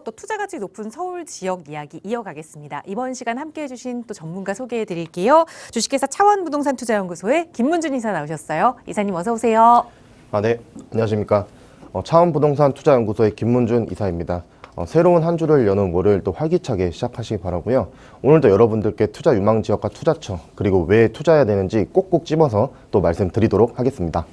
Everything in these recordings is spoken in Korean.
계속해서 또 투자 가치 높은 서울 지역 이야기 이어가겠습니다. 이번 시간 함께해 주신 또 전문가 소개해 드릴게요. 주식회사 차원부동산 투자연구소의 김문준 이사 나오셨어요. 이사님 어서 오세요. 네, 안녕하십니까. 차원부동산 투자연구소의 김문준 이사입니다. 새로운 한 주를 여는 월요일 또 활기차게 시작하시기 바라고요. 오늘도 여러분들께 투자 유망 지역과 투자처 그리고 왜 투자해야 되는지 꼭꼭 집어서 또 말씀드리도록 하겠습니다.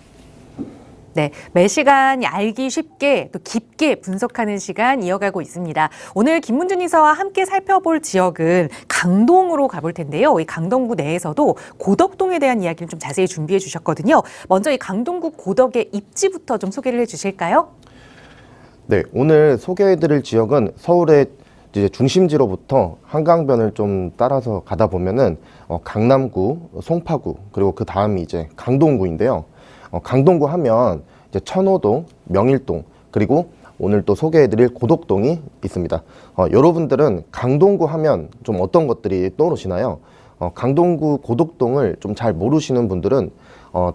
네, 매 시간 알기 쉽게 또 깊게 분석하는 시간 이어가고 있습니다. 오늘 김문준 이사와 함께 살펴볼 지역은 강동으로 가볼 텐데요. 이 강동구 내에서도 고덕동에 대한 이야기를 좀 자세히 준비해 주셨거든요. 먼저 이 강동구 고덕의 입지부터 좀 소개를 해 주실까요? 네, 오늘 소개해드릴 지역은 서울의 이제 중심지로부터 한강변을 좀 따라서 가다 보면은 강남구, 송파구 그리고 그 다음이 이제 강동구인데요. 강동구 하면 이제 천호동, 명일동 그리고 오늘 또 소개해드릴 고덕동이 있습니다. 여러분들은 강동구 하면 좀 어떤 것들이 떠오르시나요? 강동구 고덕동을 좀 잘 모르시는 분들은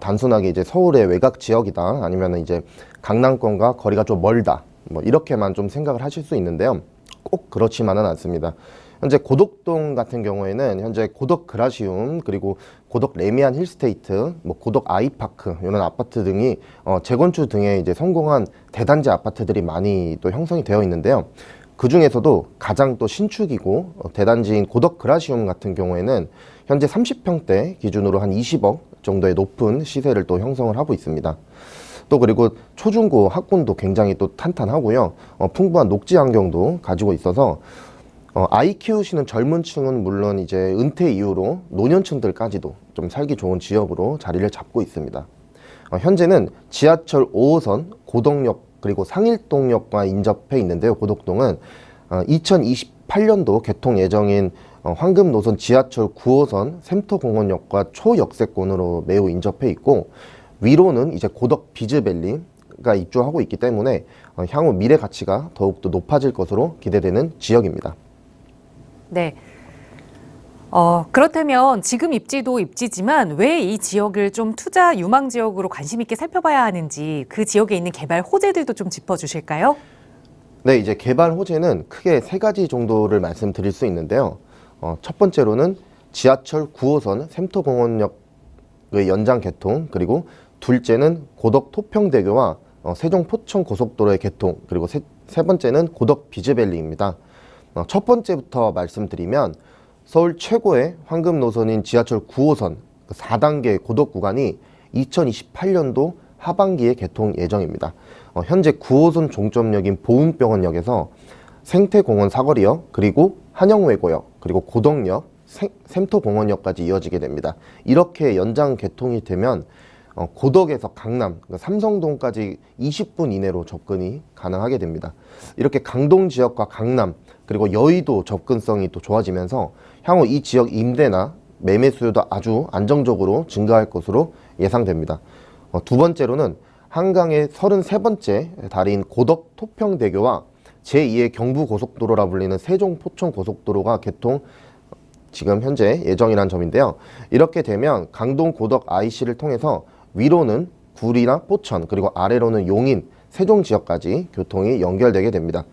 단순하게 이제 서울의 외곽 지역이다 아니면 이제 강남권과 거리가 좀 멀다 뭐 이렇게만 좀 생각을 하실 수 있는데요. 꼭 그렇지만은 않습니다. 현재 고덕동 같은 경우에는 현재 고덕 그라시움 그리고 고덕 레미안 힐스테이트, 뭐 고덕 아이파크 이런 아파트 등이 재건축 등에 이제 성공한 대단지 아파트들이 많이 또 형성이 되어 있는데요. 그 중에서도 가장 또 신축이고 대단지인 고덕 그라시움 같은 경우에는 현재 30평대 기준으로 한 20억 정도의 높은 시세를 또 형성을 하고 있습니다. 또 그리고 초중고 학군도 굉장히 또 탄탄하고요. 풍부한 녹지 환경도 가지고 있어서 아이 키우시는 젊은 층은 물론 이제 은퇴 이후로 노년층들까지도 좀 살기 좋은 지역으로 자리를 잡고 있습니다. 현재는 지하철 5호선 고덕역 그리고 상일동역과 인접해 있는데요. 고덕동은 2028년도 개통 예정인 황금노선 지하철 9호선 샘터공원역과 초역세권으로 매우 인접해 있고 위로는 이제 고덕 비즈밸리가 입주하고 있기 때문에 향후 미래 가치가 더욱더 높아질 것으로 기대되는 지역입니다. 네. 그렇다면 지금 입지도 입지지만 왜 이 지역을 좀 투자 유망 지역으로 관심 있게 살펴봐야 하는지 그 지역에 있는 개발 호재들도 좀 짚어주실까요? 네, 이제 개발 호재는 크게 세 가지 정도를 말씀드릴 수 있는데요. 첫 번째로는 지하철 9호선 샘터공원역의 연장 개통, 그리고 둘째는 고덕 토평대교와 세종 포천 고속도로의 개통, 그리고 세 번째는 고덕 비즈밸리입니다. 첫 번째부터 말씀드리면 서울 최고의 황금 노선인 지하철 9호선 4단계 고덕 구간이 2028년도 하반기에 개통 예정입니다. 현재 9호선 종점역인 보훈병원역에서 생태공원 사거리역 그리고 한영외고역 그리고 고덕역 샘터공원역까지 이어지게 됩니다. 이렇게 연장 개통이 되면 고덕에서 강남, 삼성동까지 20분 이내로 접근이 가능하게 됩니다. 이렇게 강동 지역과 강남 그리고 여의도 접근성이 또 좋아지면서 향후 이 지역 임대나 매매 수요도 아주 안정적으로 증가할 것으로 예상됩니다. 두 번째로는 한강의 33번째 다리인 고덕 토평대교와 제2의 경부고속도로라 불리는 세종 포천 고속도로가 개통 지금 현재 예정이라는 점인데요. 이렇게 되면 강동 고덕 IC를 통해서 위로는 구리나 포천 그리고 아래로는 용인, 세종 지역까지 교통이 연결되게 됩니다.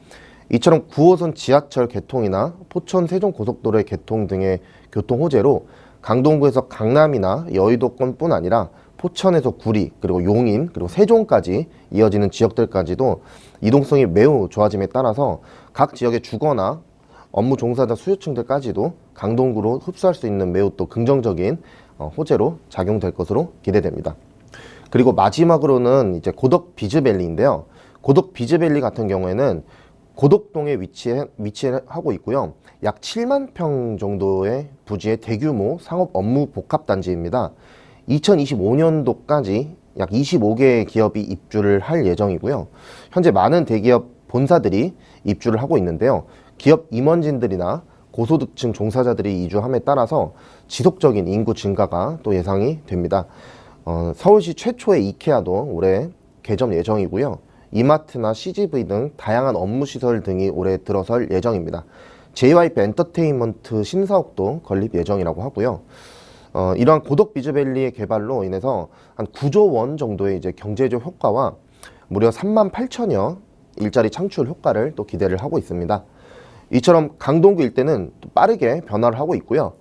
이처럼 9호선 지하철 개통이나 포천 세종 고속도로의 개통 등의 교통 호재로 강동구에서 강남이나 여의도권뿐 아니라 포천에서 구리 그리고 용인 그리고 세종까지 이어지는 지역들까지도 이동성이 매우 좋아짐에 따라서 각 지역의 주거나 업무 종사자 수요층들까지도 강동구로 흡수할 수 있는 매우 또 긍정적인 호재로 작용될 것으로 기대됩니다. 그리고 마지막으로는 이제 고덕 비즈밸리인데요. 고덕 비즈밸리 같은 경우에는 고덕동에 위치하고 있고요. 약 7만 평 정도의 부지의 대규모 상업 업무 복합 단지입니다. 2025년도까지 약 25개의 기업이 입주를 할 예정이고요. 현재 많은 대기업 본사들이 입주를 하고 있는데요. 기업 임원진들이나 고소득층 종사자들이 이주함에 따라서 지속적인 인구 증가가 또 예상이 됩니다. 서울시 최초의 이케아도 올해 개점 예정이고요. 이마트나 CGV 등 다양한 업무시설 등이 올해 들어설 예정입니다. JYP 엔터테인먼트 신사옥도 건립 예정이라고 하고요. 이러한 고덕 비즈밸리의 개발로 인해서 한 9조 원 정도의 이제 경제적 효과와 무려 3만 8천여 일자리 창출 효과를 또 기대를 하고 있습니다. 이처럼 강동구 일대는 또 빠르게 변화를 하고 있고요.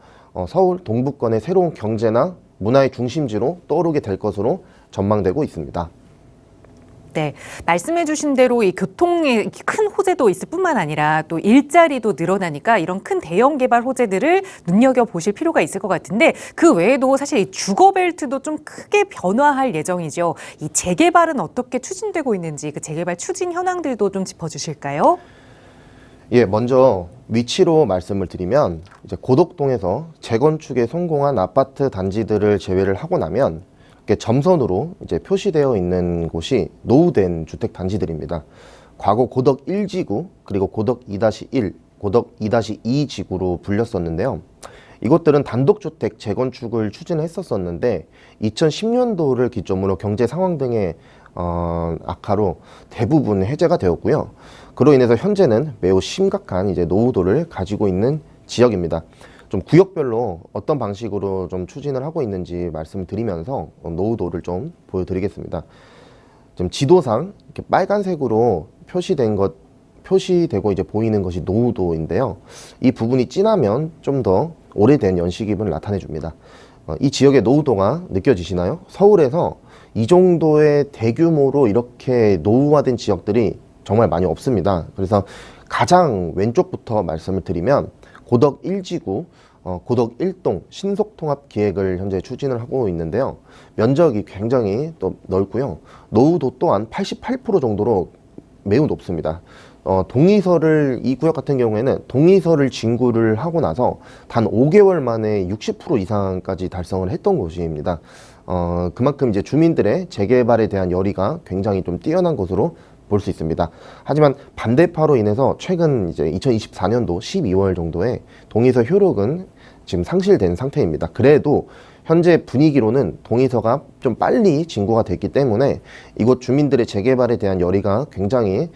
서울 동부권의 새로운 경제나 문화의 중심지로 떠오르게 될 것으로 전망되고 있습니다. 네, 말씀해주신 대로 이 교통에 큰 호재도 있을 뿐만 아니라 또 일자리도 늘어나니까 이런 큰 대형 개발 호재들을 눈여겨보실 필요가 있을 것 같은데 그 외에도 사실 이 주거벨트도 좀 크게 변화할 예정이죠. 이 재개발은 어떻게 추진되고 있는지 그 재개발 추진 현황들도 좀 짚어주실까요? 예, 먼저 위치로 말씀을 드리면 이제 고덕동에서 재건축에 성공한 아파트 단지들을 제외를 하고 나면 이렇게 점선으로 이제 표시되어 있는 곳이 노후된 주택 단지들입니다. 과거 고덕 1지구 그리고 고덕 2-1, 고덕 2-2 지구로 불렸었는데요. 이것들은 단독주택 재건축을 추진했었었는데 2010년도를 기점으로 경제 상황 등의 악화로 대부분 해제가 되었고요. 그로 인해서 현재는 매우 심각한 이제 노후도를 가지고 있는 지역입니다. 좀 구역별로 어떤 방식으로 좀 추진을 하고 있는지 말씀드리면서 노후도를 좀 보여드리겠습니다. 지금 지도상 이렇게 빨간색으로 표시되고 이제 보이는 것이 노후도인데요. 이 부분이 진하면 좀 더 오래된 연시 기분을 나타내 줍니다. 이 지역의 노후도가 느껴지시나요? 서울에서 이 정도의 대규모로 이렇게 노후화된 지역들이 정말 많이 없습니다. 그래서 가장 왼쪽부터 말씀을 드리면 고덕 1지구, 고덕 1동 신속통합 기획을 현재 추진을 하고 있는데요. 면적이 굉장히 또 넓고요. 노후도 또한 88% 정도로 매우 높습니다. 이 구역 같은 경우에는 동의서를 진구를 하고 나서 단 5개월 만에 60% 이상까지 달성을 했던 곳입니다. 그만큼 이제 주민들의 재개발에 대한 열의가 굉장히 좀 뛰어난 것으로 볼 수 있습니다. 하지만 반대파로 인해서 최근 이제 2024년도 12월 정도에 동의서 효력은 지금 상실된 상태입니다. 그래도 현재 분위기로는 동의서가 좀 빨리 진구가 됐기 때문에 이곳 주민들의 재개발에 대한 열의가 굉장히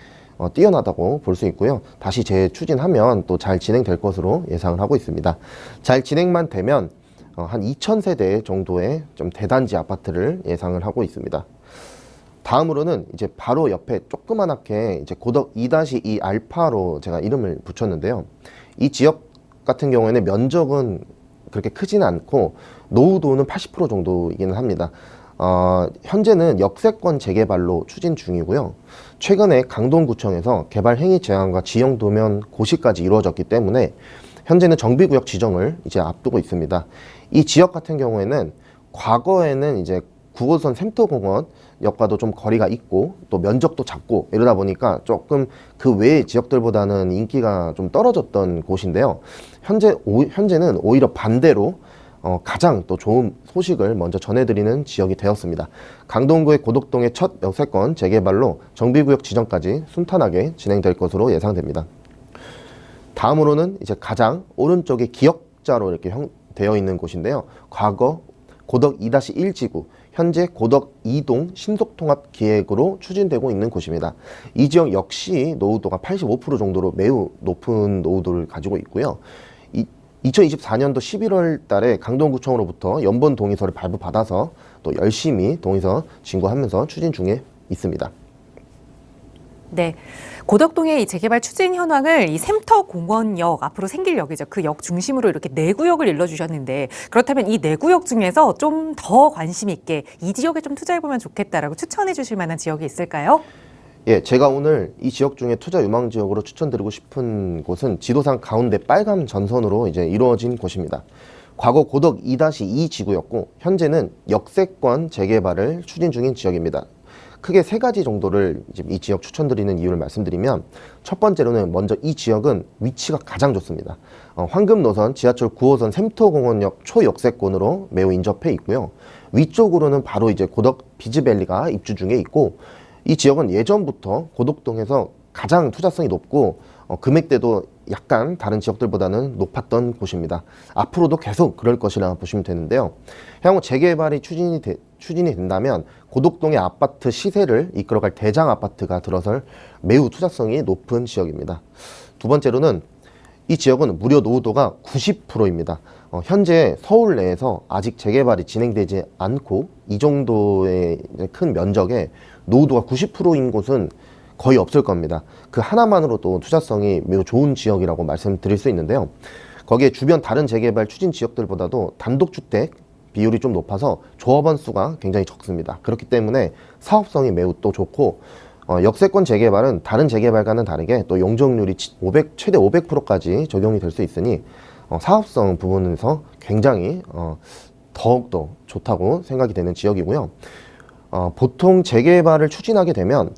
뛰어나다고 볼 수 있고요. 다시 재추진하면 또 잘 진행될 것으로 예상을 하고 있습니다. 잘 진행만 되면 한 2,000세대 정도의 좀 대단지 아파트를 예상을 하고 있습니다. 다음으로는 이제 바로 옆에 조그만하게 이제 고덕 2-2 알파로 제가 이름을 붙였는데요. 이 지역 같은 경우에는 면적은 그렇게 크지는 않고 노후도는 80% 정도이기는 합니다. 현재는 역세권 재개발로 추진 중이고요. 최근에 강동구청에서 개발 행위 제한과 지형 도면 고시까지 이루어졌기 때문에 현재는 정비구역 지정을 이제 앞두고 있습니다. 이 지역 같은 경우에는 과거에는 이제 9호선 샘터공원역과도 좀 거리가 있고 또 면적도 작고 이러다 보니까 조금 그 외의 지역들보다는 인기가 좀 떨어졌던 곳인데요. 현재는 오히려 반대로 가장 또 좋은 소식을 먼저 전해드리는 지역이 되었습니다. 강동구의 고덕동의 첫 역세권 재개발로 정비구역 지정까지 순탄하게 진행될 것으로 예상됩니다. 다음으로는 이제 가장 오른쪽에 기역자로 이렇게 되어 있는 곳인데요. 과거 고덕 2-1지구, 현재 고덕 2동 신속통합 기획으로 추진되고 있는 곳입니다. 이 지역 역시 노후도가 85% 정도로 매우 높은 노후도를 가지고 있고요. 2024년도 11월 달에 강동구청으로부터 연본 동의서를 발부받아서 또 열심히 동의서 진구하면서 추진 중에 있습니다. 네, 고덕동의 이 재개발 추진 현황을 이 샘터공원역 앞으로 생길 역이죠. 그 역 중심으로 이렇게 4구역을 일러주셨는데 그렇다면 이 4구역 중에서 좀 더 관심 있게 이 지역에 좀 투자해보면 좋겠다라고 추천해 주실 만한 지역이 있을까요? 예, 제가 오늘 이 지역 중에 투자 유망 지역으로 추천드리고 싶은 곳은 지도상 가운데 빨간 전선으로 이제 이루어진 곳입니다. 과거 고덕 2-2 지구였고 현재는 역세권 재개발을 추진 중인 지역입니다. 크게 3가지 정도를 이 지역 추천드리는 이유를 말씀드리면 첫 번째로는 먼저 이 지역은 위치가 가장 좋습니다. 황금 노선 지하철 9호선 샘터공원역 초역세권으로 매우 인접해 있고요. 위쪽으로는 바로 이제 고덕 비즈밸리가 입주 중에 있고 이 지역은 예전부터 고덕동에서 가장 투자성이 높고 금액대도 약간 다른 지역들보다는 높았던 곳입니다. 앞으로도 계속 그럴 것이라 보시면 되는데요. 향후 재개발이 추진이 된다면 고덕동의 아파트 시세를 이끌어갈 대장 아파트가 들어설 매우 투자성이 높은 지역입니다. 두 번째로는 이 지역은 무려 노후도가 90%입니다. 현재 서울 내에서 아직 재개발이 진행되지 않고 이 정도의 큰 면적에 노후도가 90%인 곳은 거의 없을 겁니다. 그 하나만으로도 투자성이 매우 좋은 지역이라고 말씀드릴 수 있는데요. 거기에 주변 다른 재개발 추진 지역들보다도 단독주택 비율이 좀 높아서 조합원 수가 굉장히 적습니다. 그렇기 때문에 사업성이 매우 또 좋고 역세권 재개발은 다른 재개발과는 다르게 또 용적률이 최대 500%까지 적용이 될 수 있으니 사업성 부분에서 굉장히 더욱더 좋다고 생각이 되는 지역이고요. 보통 재개발을 추진하게 되면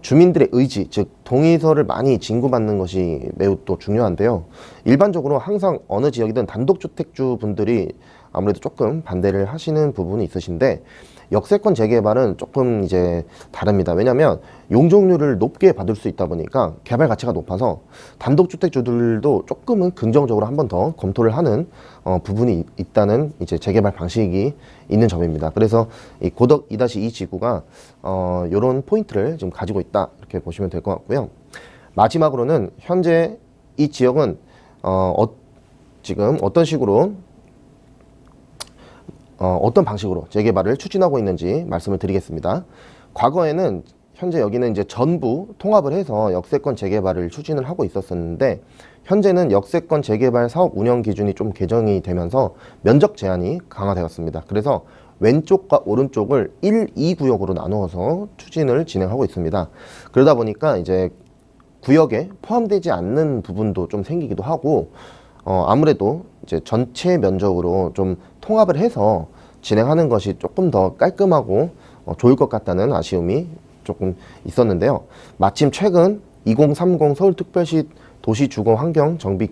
주민들의 의지, 즉 동의서를 많이 진구받는 것이 매우 또 중요한데요. 일반적으로 항상 어느 지역이든 단독주택주 분들이 아무래도 조금 반대를 하시는 부분이 있으신데 역세권 재개발은 조금 이제 다릅니다. 왜냐하면 용적률을 높게 받을 수 있다 보니까 개발 가치가 높아서 단독주택주들도 조금은 긍정적으로 한 번 더 검토를 하는 부분이 있다는 이제 재개발 방식이 있는 점입니다. 그래서 이 고덕 2-2 지구가 이런 포인트를 좀 가지고 있다 이렇게 보시면 될 것 같고요. 마지막으로는 현재 이 지역은 지금 어떤 식으로 어떤 방식으로 재개발을 추진하고 있는지 말씀을 드리겠습니다. 과거에는 현재 여기는 이제 전부 통합을 해서 역세권 재개발을 추진을 하고 있었는데 현재는 역세권 재개발 사업 운영 기준이 좀 개정이 되면서 면적 제한이 강화되었습니다. 그래서 왼쪽과 오른쪽을 1, 2구역으로 나누어서 추진을 진행하고 있습니다. 그러다 보니까 이제 구역에 포함되지 않는 부분도 좀 생기기도 하고 아무래도 이제 전체 면적으로 좀 통합을 해서 진행하는 것이 조금 더 깔끔하고 좋을 것 같다는 아쉬움이 조금 있었는데요. 마침 최근 2030 서울특별시 도시주거환경정비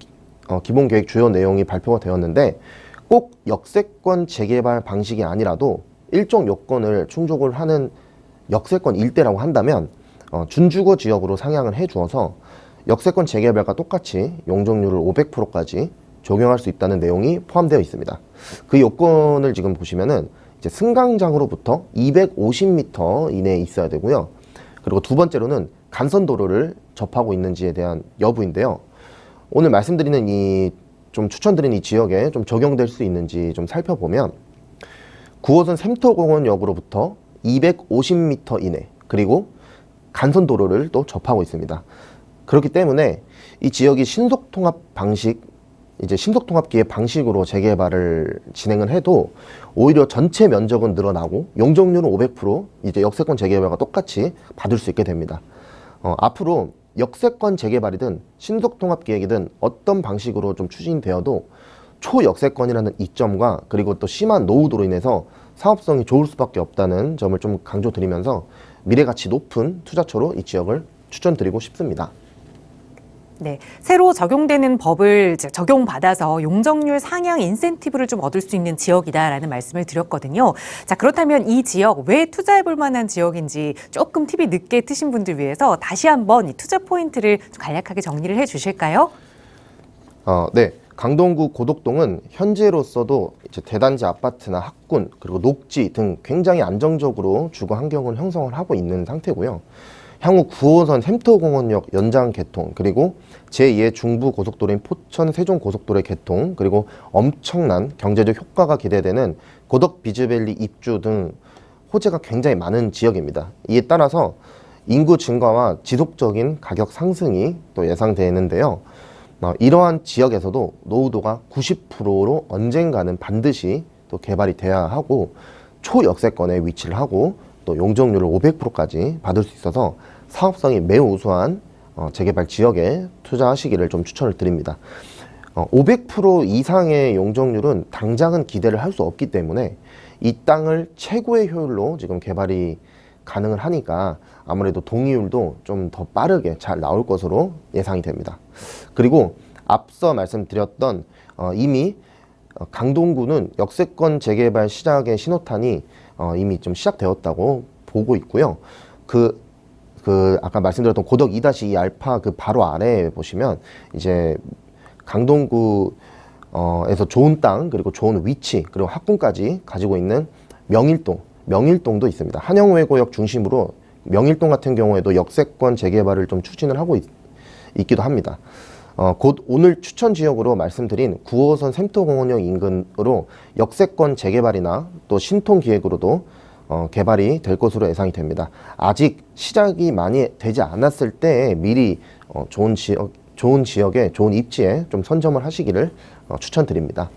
기본계획 주요 내용이 발표가 되었는데 꼭 역세권 재개발 방식이 아니라도 일정 요건을 충족을 하는 역세권 일대라고 한다면 준주거 지역으로 상향을 해 주어서 역세권 재개발과 똑같이 용적률을 500%까지 적용할 수 있다는 내용이 포함되어 있습니다. 그 요건을 지금 보시면은 이제 승강장으로부터 250m 이내에 있어야 되고요. 그리고 두 번째로는 간선도로를 접하고 있는지에 대한 여부인데요. 오늘 말씀드리는 좀 추천드린 이 지역에 좀 적용될 수 있는지 좀 살펴보면 9호선 샘터공원역으로부터 250m 이내 그리고 간선도로를 또 접하고 있습니다. 그렇기 때문에 이 지역이 신속통합 기획 방식으로 재개발을 진행을 해도 오히려 전체 면적은 늘어나고 용적률은 500% 이제 역세권 재개발과 똑같이 받을 수 있게 됩니다. 앞으로 역세권 재개발이든 신속통합 기획이든 어떤 방식으로 좀 추진되어도 초역세권이라는 이점과 그리고 또 심한 노후도로 인해서 사업성이 좋을 수밖에 없다는 점을 좀 강조드리면서 미래가치 높은 투자처로 이 지역을 추천드리고 싶습니다. 네, 새로 적용되는 법을 이제 적용받아서 용적률 상향 인센티브를 좀 얻을 수 있는 지역이다라는 말씀을 드렸거든요. 자, 그렇다면 이 지역 왜 투자해볼 만한 지역인지 조금 팁이 늦게 트신 분들 위해서 다시 한번 이 투자 포인트를 좀 간략하게 정리를 해주실까요? 네. 강동구 고덕동은 현재로서도 이제 대단지 아파트나 학군 그리고 녹지 등 굉장히 안정적으로 주거 환경을 형성을 하고 있는 상태고요. 향후 9호선 샘터공원역 연장 개통 그리고 제2의 중부고속도로인 포천 세종고속도로의 개통 그리고 엄청난 경제적 효과가 기대되는 고덕 비즈밸리 입주 등 호재가 굉장히 많은 지역입니다. 이에 따라서 인구 증가와 지속적인 가격 상승이 또 예상되는데요. 이러한 지역에서도 노후도가 90%로 언젠가는 반드시 또 개발이 돼야 하고 초역세권에 위치를 하고 또 용적률을 500%까지 받을 수 있어서 사업성이 매우 우수한 재개발 지역에 투자하시기를 좀 추천을 드립니다. 500% 이상의 용적률은 당장은 기대를 할 수 없기 때문에 이 땅을 최고의 효율로 지금 개발이 가능을 하니까 아무래도 동의율도 좀 더 빠르게 잘 나올 것으로 예상이 됩니다. 그리고 앞서 말씀드렸던 이미 강동구는 역세권 재개발 시작의 신호탄이 이미 좀 시작되었다고 보고 있고요. 아까 말씀드렸던 고덕 2-2 알파 그 바로 아래에 보시면 이제 강동구 에서 좋은 땅 그리고 좋은 위치 그리고 학군까지 가지고 있는 명일동도 있습니다. 한영외고역 중심으로 명일동 같은 경우에도 역세권 재개발을 좀 추진을 하고 있기도 합니다. 곧 오늘 추천 지역으로 말씀드린 9호선 샘터공원역 인근으로 역세권 재개발이나 또 신통 기획으로도 개발이 될 것으로 예상이 됩니다. 아직 시작이 많이 되지 않았을 때 미리 좋은 지역에 좋은 입지에 좀 선점을 하시기를 추천드립니다.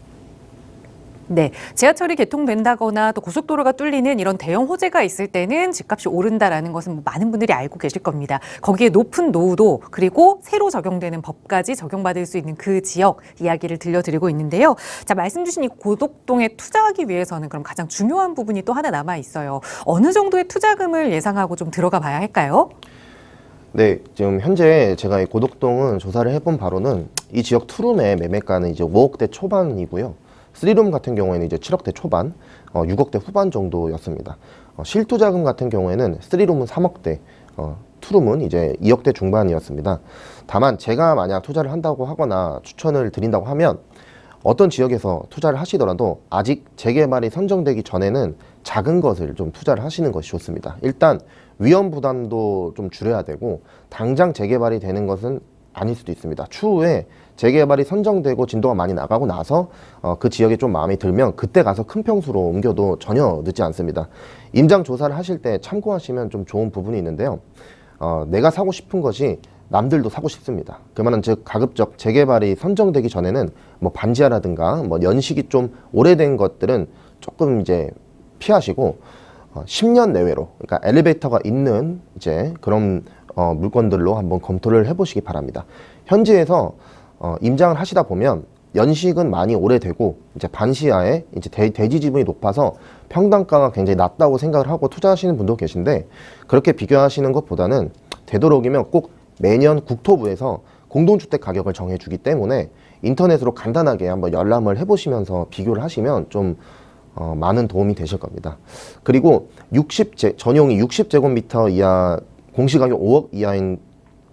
네, 지하철이 개통된다거나 또 고속도로가 뚫리는 이런 대형 호재가 있을 때는 집값이 오른다라는 것은 뭐 많은 분들이 알고 계실 겁니다. 거기에 높은 노후도 그리고 새로 적용되는 법까지 적용받을 수 있는 그 지역 이야기를 들려드리고 있는데요. 자, 말씀 주신 이 고덕동에 투자하기 위해서는 그럼 가장 중요한 부분이 또 하나 남아 있어요. 어느 정도의 투자금을 예상하고 좀 들어가 봐야 할까요? 네, 지금 현재 제가 이 고덕동은 조사를 해본 바로는 이 지역 투룸의 매매가는 이제 5억대 초반이고요. 3룸 같은 경우에는 이제 7억대 초반, 6억대 후반 정도였습니다. 실투자금 같은 경우에는 3룸은 3억대, 투룸은 이제 2억대 중반이었습니다. 다만 제가 만약 투자를 한다고 하거나 추천을 드린다고 하면 어떤 지역에서 투자를 하시더라도 아직 재개발이 선정되기 전에는 작은 것을 좀 투자를 하시는 것이 좋습니다. 일단 위험 부담도 좀 줄여야 되고 당장 재개발이 되는 것은 아닐 수도 있습니다. 추후에 재개발이 선정되고 진도가 많이 나가고 나서 그 지역에 좀 마음에 들면 그때 가서 큰 평수로 옮겨도 전혀 늦지 않습니다. 임장 조사를 하실 때 참고하시면 좀 좋은 부분이 있는데요. 내가 사고 싶은 것이 남들도 사고 싶습니다. 그러면 즉 가급적 재개발이 선정되기 전에는 뭐 반지하라든가 뭐 연식이 좀 오래된 것들은 조금 이제 피하시고 10년 내외로, 그러니까 엘리베이터가 있는 이제 그런 물건들로 한번 검토를 해보시기 바랍니다. 현지에서 임장을 하시다 보면 연식은 많이 오래되고 이제 반시야에 이제 대지 지분이 높아서 평당가가 굉장히 낮다고 생각을 하고 투자하시는 분도 계신데 그렇게 비교하시는 것보다는 되도록이면 꼭 매년 국토부에서 공동주택 가격을 정해주기 때문에 인터넷으로 간단하게 한번 열람을 해보시면서 비교를 하시면 좀 많은 도움이 되실 겁니다. 그리고 전용이 60제곱미터 이하 공시가격 5억 이하인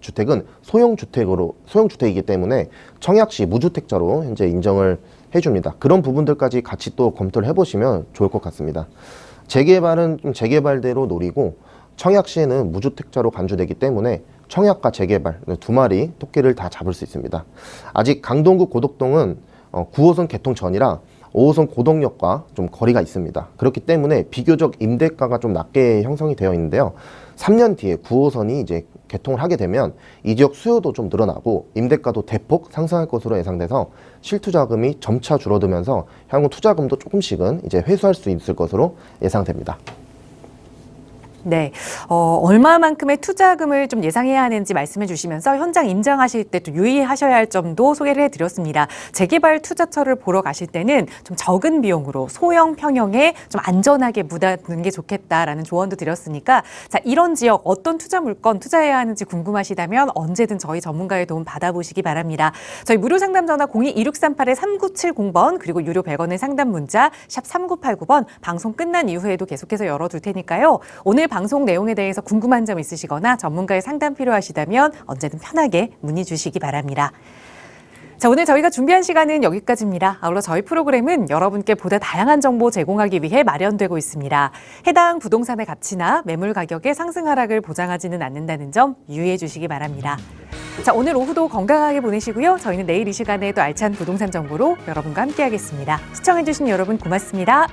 주택은 소형주택이기 때문에 청약시 무주택자로 현재 인정을 해줍니다. 그런 부분들까지 같이 또 검토를 해보시면 좋을 것 같습니다. 재개발은 좀 재개발대로 노리고 청약시에는 무주택자로 간주되기 때문에 청약과 재개발 두 마리 토끼를 다 잡을 수 있습니다. 아직 강동구 고덕동은 9호선 개통 전이라 5호선 고덕역과 좀 거리가 있습니다. 그렇기 때문에 비교적 임대가가 좀 낮게 형성이 되어 있는데요. 3년 뒤에 9호선이 이제 개통을 하게 되면 이 지역 수요도 좀 늘어나고 임대가도 대폭 상승할 것으로 예상돼서 실투자금이 점차 줄어들면서 향후 투자금도 조금씩은 이제 회수할 수 있을 것으로 예상됩니다. 네, 얼마만큼의 투자금을 좀 예상해야 하는지 말씀해 주시면서 현장 임장하실 때 또 유의하셔야 할 점도 소개를 해드렸습니다. 재개발 투자처를 보러 가실 때는 좀 적은 비용으로 소형 평형에 좀 안전하게 묻는 게 좋겠다라는 조언도 드렸으니까 자, 이런 지역 어떤 투자 물건 투자해야 하는지 궁금하시다면 언제든 저희 전문가의 도움 받아보시기 바랍니다. 저희 무료 상담 전화 02-2638-3970번 그리고 유료 100원의 상담 문자 샵 3989번 방송 끝난 이후에도 계속해서 열어둘 테니까요. 오늘 방송 내용에 대해서 궁금한 점 있으시거나 전문가의 상담 필요하시다면 언제든 편하게 문의 주시기 바랍니다. 자, 오늘 저희가 준비한 시간은 여기까지입니다. 아울러 저희 프로그램은 여러분께 보다 다양한 정보 제공하기 위해 마련되고 있습니다. 해당 부동산의 가치나 매물 가격의 상승 하락을 보장하지는 않는다는 점 유의해 주시기 바랍니다. 자, 오늘 오후도 건강하게 보내시고요. 저희는 내일 이 시간에 또 알찬 부동산 정보로 여러분과 함께하겠습니다. 시청해 주신 여러분 고맙습니다.